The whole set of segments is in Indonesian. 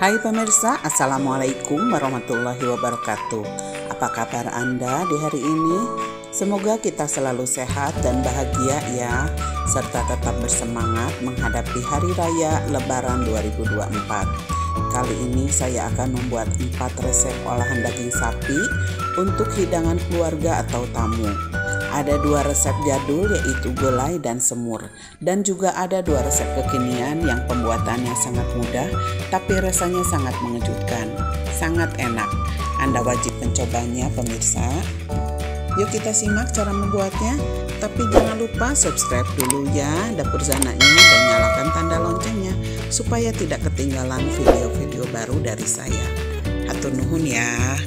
Hai pemirsa, Assalamualaikum warahmatullahi wabarakatuh. Apa kabar Anda di hari ini? Semoga kita selalu sehat dan bahagia ya, serta tetap bersemangat menghadapi Hari Raya Lebaran 2024. Kali ini saya akan membuat 4 resep olahan daging sapi untuk hidangan keluarga atau tamu. Ada 2 resep jadul yaitu gulai dan semur. Dan juga ada 2 resep kekinian yang pembuatannya sangat mudah tapi rasanya sangat mengejutkan. Sangat enak. Anda wajib mencobanya pemirsa. Yuk kita simak cara membuatnya. Tapi jangan lupa subscribe dulu ya Dapur Zananya dan nyalakan tanda loncengnya supaya tidak ketinggalan video-video baru dari saya. Hatur nuhun ya.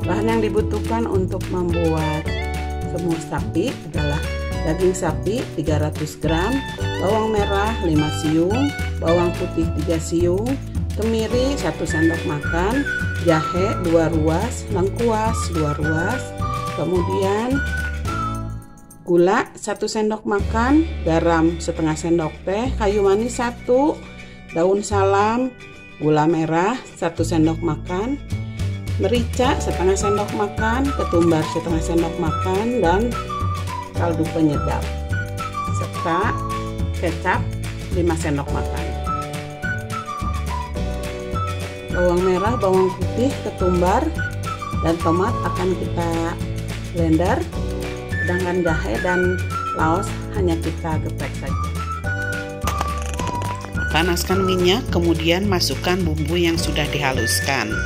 Bahan yang dibutuhkan untuk membuat semur sapi adalah daging sapi 300 gram, bawang merah 5 siung, bawang putih 3 siung, kemiri 1 sendok makan, jahe 2 ruas, lengkuas 2 ruas, kemudian gula 1 sendok makan, garam setengah sendok teh, kayu manis 1, daun salam, gula merah 1 sendok makan, merica setengah sendok makan, ketumbar setengah sendok makan, dan kaldu penyedap serta kecap 5 sendok makan. Bawang merah, bawang putih, ketumbar, dan tomat akan kita blender, sedangkan jahe dan laos hanya kita geprek saja. Panaskan minyak, kemudian masukkan bumbu yang sudah dihaluskan.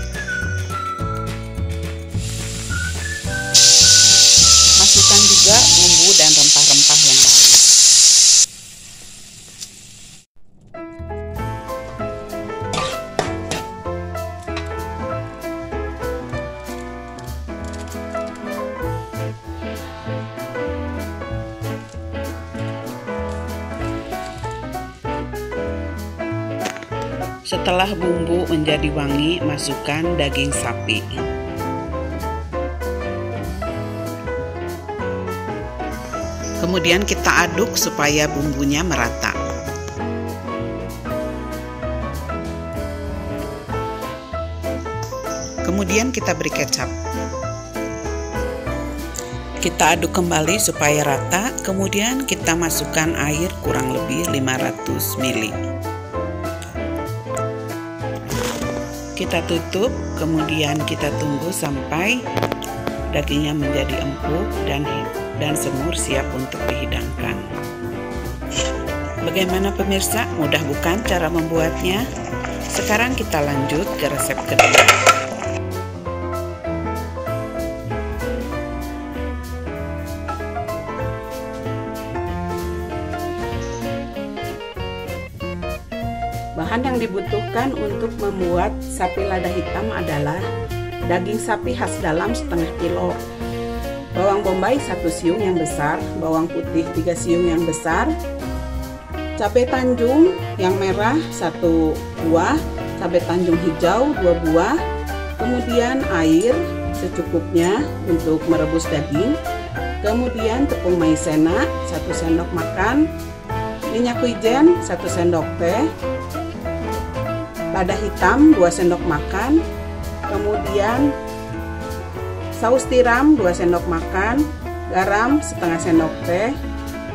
Masukkan juga bumbu dan rempah-rempah yang lain. Setelah bumbu menjadi wangi, masukkan daging sapi. Kemudian kita aduk supaya bumbunya merata. Kemudian kita beri kecap. Kita aduk kembali supaya rata. Kemudian kita masukkan air kurang lebih 500 ml. Kita tutup, kemudian kita tunggu sampai dagingnya menjadi empuk dan semur siap untuk dihidangkan. Bagaimana pemirsa? Mudah bukan cara membuatnya? Sekarang kita lanjut ke resep kedua. Bahan yang dibutuhkan untuk membuat sapi lada hitam adalah daging sapi khas dalam setengah kilo, bawang bombay 1 siung yang besar, bawang putih 3 siung yang besar, cabai tanjung yang merah 1 buah, cabai tanjung hijau 2 buah, kemudian air secukupnya untuk merebus daging, kemudian tepung maizena 1 sendok makan, minyak wijen 1 sendok teh, lada hitam 2 sendok makan, kemudian saus tiram 2 sendok makan, garam setengah sendok teh,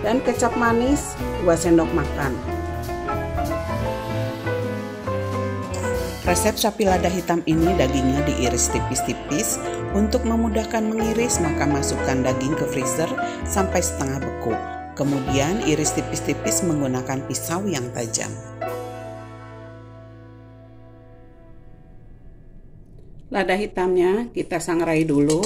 dan kecap manis 2 sendok makan. Resep sapi lada hitam ini dagingnya diiris tipis-tipis. Untuk memudahkan mengiris, maka masukkan daging ke freezer sampai setengah beku. Kemudian iris tipis-tipis menggunakan pisau yang tajam. Lada hitamnya kita sangrai dulu.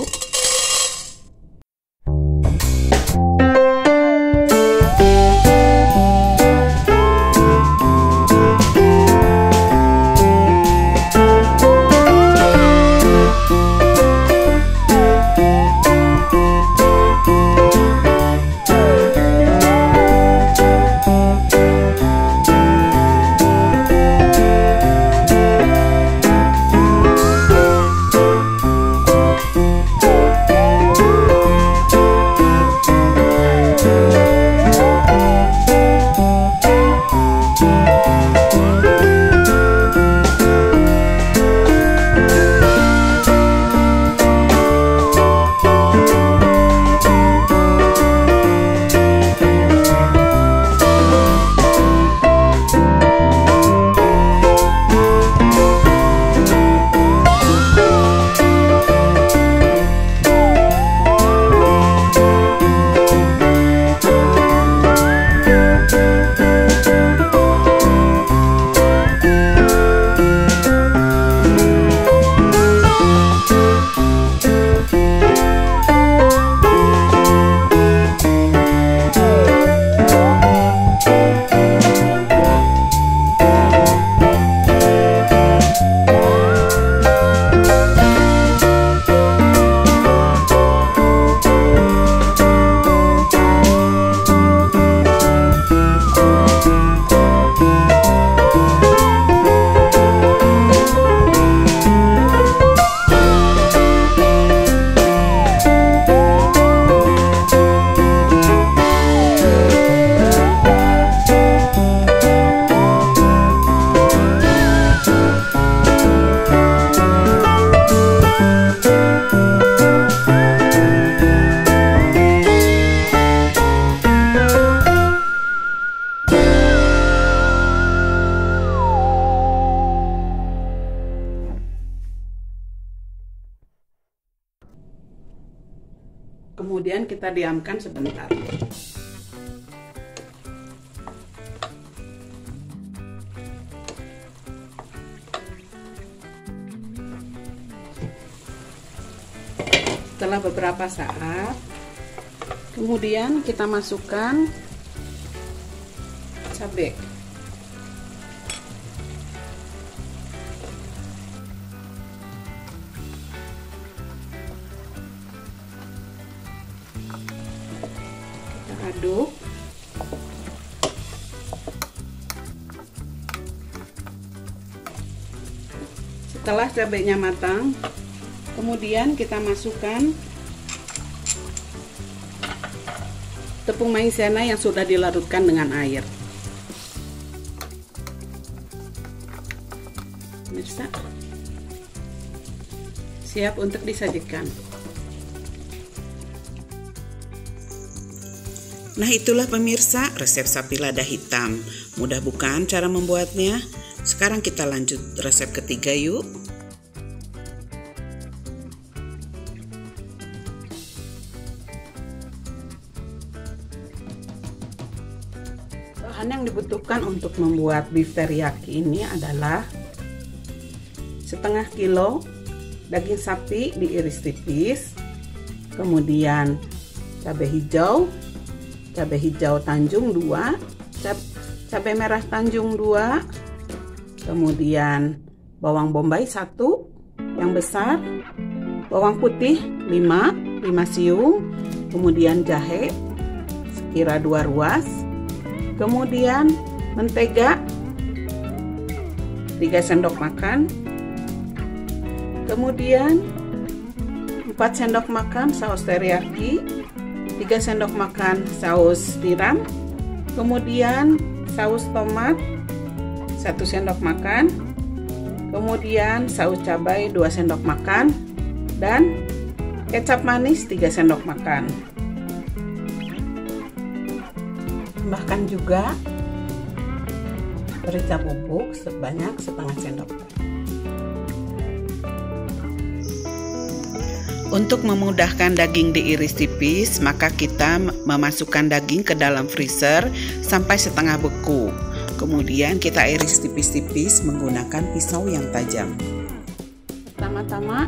Kemudian kita diamkan sebentar. Setelah beberapa saat, kemudian kita masukkan cabai. Kita aduk. Setelah cabainya matang, kemudian kita masukkan tepung maizena yang sudah dilarutkan dengan air. Pemirsa, siap untuk disajikan. Nah, itulah pemirsa resep sapi lada hitam. Mudah bukan cara membuatnya? Sekarang kita lanjut resep ketiga yuk. Bahan yang dibutuhkan untuk membuat beef teriyaki ini adalah setengah kilo daging sapi diiris tipis, kemudian cabai hijau Tanjung 2, cabai merah Tanjung 2, kemudian bawang bombay 1 yang besar, bawang putih 5 siung, kemudian jahe sekira 2 ruas, kemudian mentega 3 sendok makan, kemudian 4 sendok makan saus teriyaki, 3 sendok makan saus tiram, kemudian saus tomat 1 sendok makan, kemudian saus cabai 2 sendok makan, dan kecap manis 3 sendok makan. Tambahkan juga merica bubuk sebanyak setengah sendok. Untuk memudahkan daging diiris tipis, maka kita memasukkan daging ke dalam freezer sampai setengah beku. Kemudian kita iris tipis-tipis menggunakan pisau yang tajam. Pertama-tama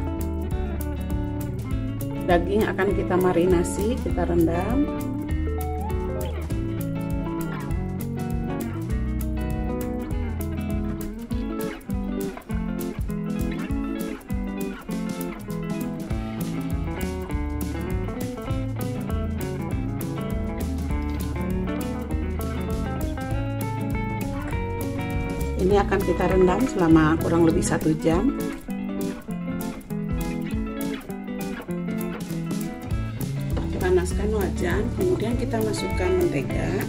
daging akan kita marinasi, kita rendam. Ini akan kita rendam selama kurang lebih 1 jam. Panaskan wajan, kemudian kita masukkan mentega.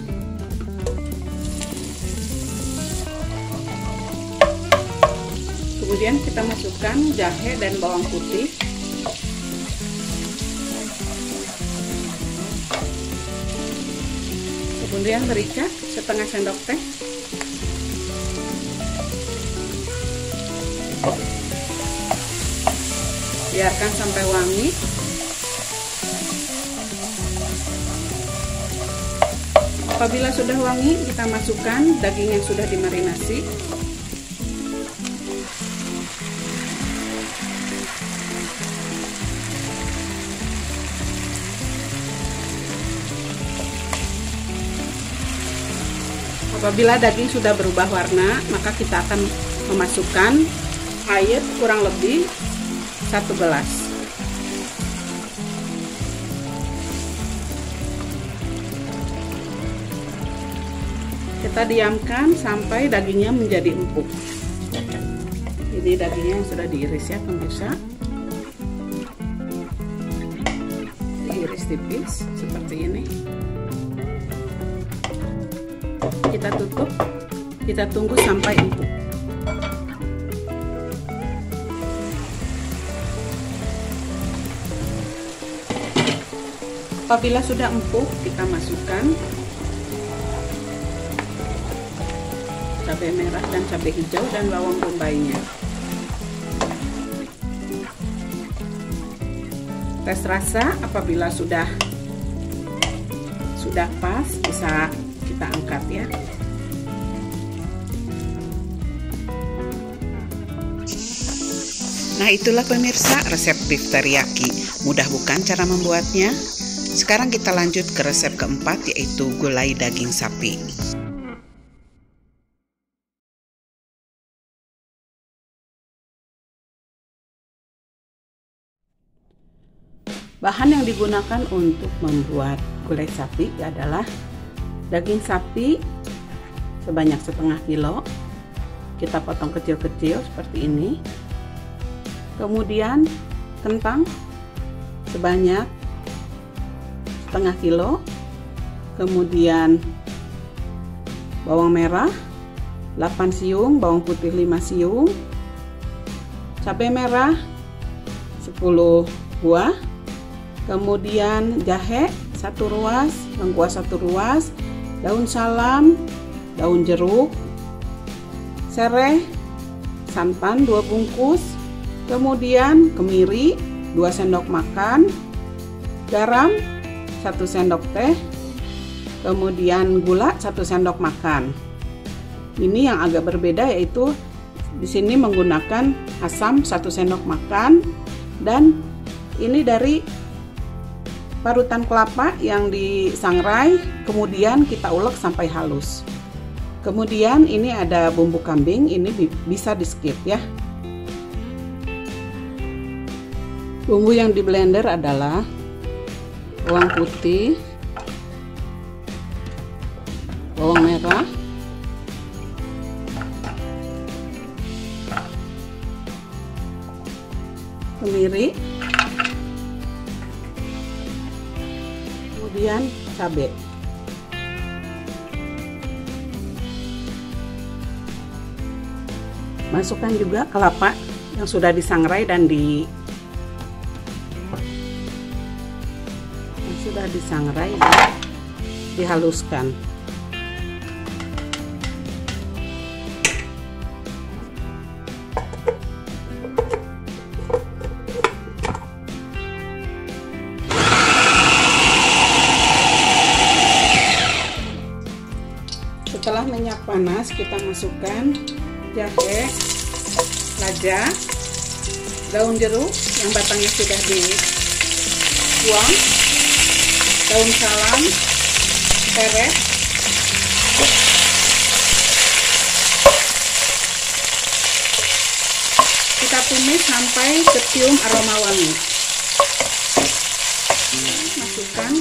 Kemudian kita masukkan jahe dan bawang putih. Kemudian merica setengah sendok teh. Biarkan sampai wangi. Apabila sudah wangi, kita masukkan daging yang sudah dimarinasi. Apabila daging sudah berubah warna, maka kita akan memasukkan air kurang lebih 1 gelas. Kita diamkan sampai dagingnya menjadi empuk. Ini dagingnya yang sudah diiris ya pemirsa. Diiris tipis seperti ini. Kita tutup, kita tunggu sampai empuk. Apabila sudah empuk, kita masukkan cabai merah dan cabai hijau dan bawang bombaynya. Tes rasa, apabila sudah sudah pas, bisa kita angkat ya. Nah, itulah pemirsa resep beef teriyaki. Mudah bukan cara membuatnya? Sekarang kita lanjut ke resep keempat, yaitu gulai daging sapi. Bahan yang digunakan untuk membuat gulai sapi adalah daging sapi sebanyak setengah kilo. Kita potong kecil-kecil seperti ini. Kemudian kentang sebanyak setengah kilo. Kemudian bawang merah 8 siung, bawang putih 5 siung, cabai merah 10 buah, kemudian jahe 1 ruas, lengkuas 1 ruas, daun salam, daun jeruk, sereh, santan 2 bungkus, kemudian kemiri 2 sendok makan, garam 1 sendok teh, kemudian gula 1 sendok makan. Ini yang agak berbeda, yaitu di sini menggunakan asam 1 sendok makan, dan ini dari parutan kelapa yang disangrai kemudian kita ulek sampai halus. Kemudian ini ada bumbu kambing, ini bisa di skip ya. Bumbu yang di blender adalah bawang putih, bawang merah, kemiri, kemudian cabai. Masukkan juga kelapa yang sudah disangrai dan dihaluskan. Setelah minyak panas, kita masukkan jahe, lada, daun jeruk yang batangnya sudah dibuang, daun salam, sereh, kita tumis sampai kecium aroma wangi. Masukkan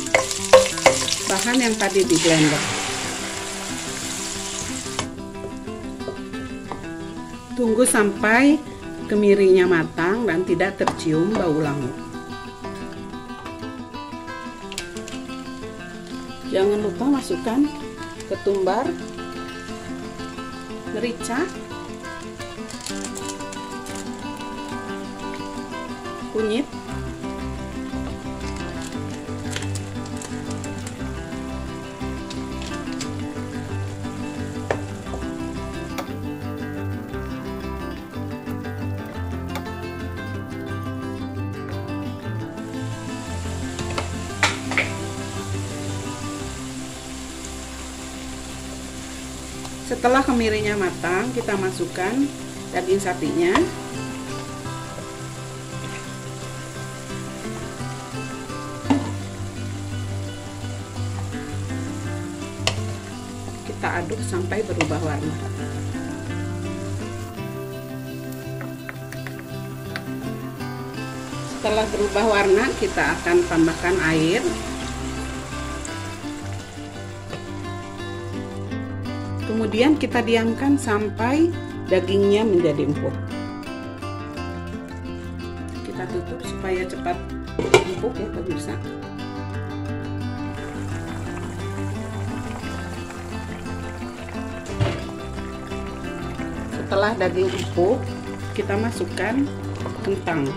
bahan yang tadi di blender. Tunggu sampai kemirinya matang dan tidak tercium bau langu. Jangan lupa masukkan ketumbar, merica, kunyit, Setelah kemirinya matang, kita masukkan daging sapinya. Kita aduk sampai berubah warna. Setelah berubah warna, kita akan tambahkan air. Kemudian kita diamkan sampai dagingnya menjadi empuk. Kita tutup supaya cepat empuk ya pemirsa. Setelah daging empuk, kita masukkan kentang.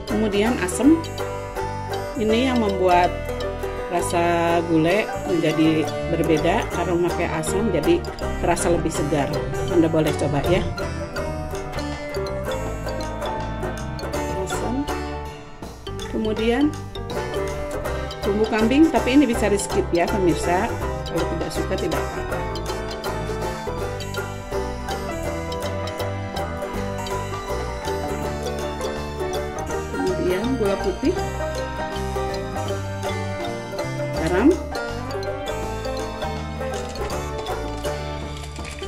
Kemudian asam. Ini yang membuat rasa gulai menjadi berbeda karena memakai asam, jadi terasa lebih segar. Anda boleh coba ya. Kemudian bumbu kambing, tapi ini bisa di skip ya pemirsa, kalau tidak suka tidak apa-apa. Kemudian gula putih, garam,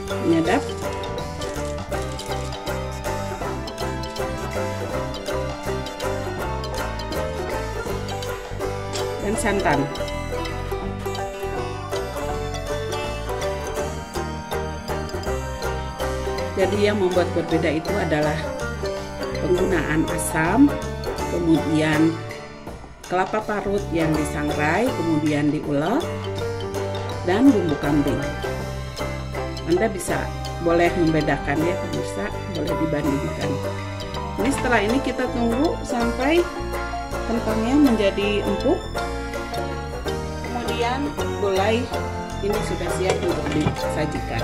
penyedap, dan santan. Jadi yang membuat berbeda itu adalah penggunaan asam, kemudian kelapa parut yang disangrai kemudian diulek, dan bumbu kambing. Anda boleh membedakan ya pemirsa, boleh dibandingkan. Ini setelah ini kita tunggu sampai kentangnya menjadi empuk. Kemudian gulai ini sudah siap untuk disajikan.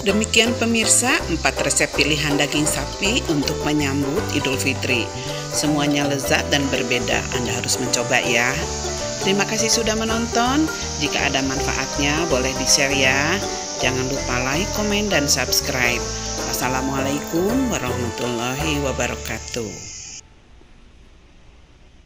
Demikian pemirsa, 4 resep pilihan daging sapi untuk menyambut Idul Fitri. Semuanya lezat dan berbeda, Anda harus mencoba ya. Terima kasih sudah menonton. Jika ada manfaatnya boleh di-share ya. Jangan lupa like, komen, dan subscribe. Wassalamualaikum warahmatullahi wabarakatuh.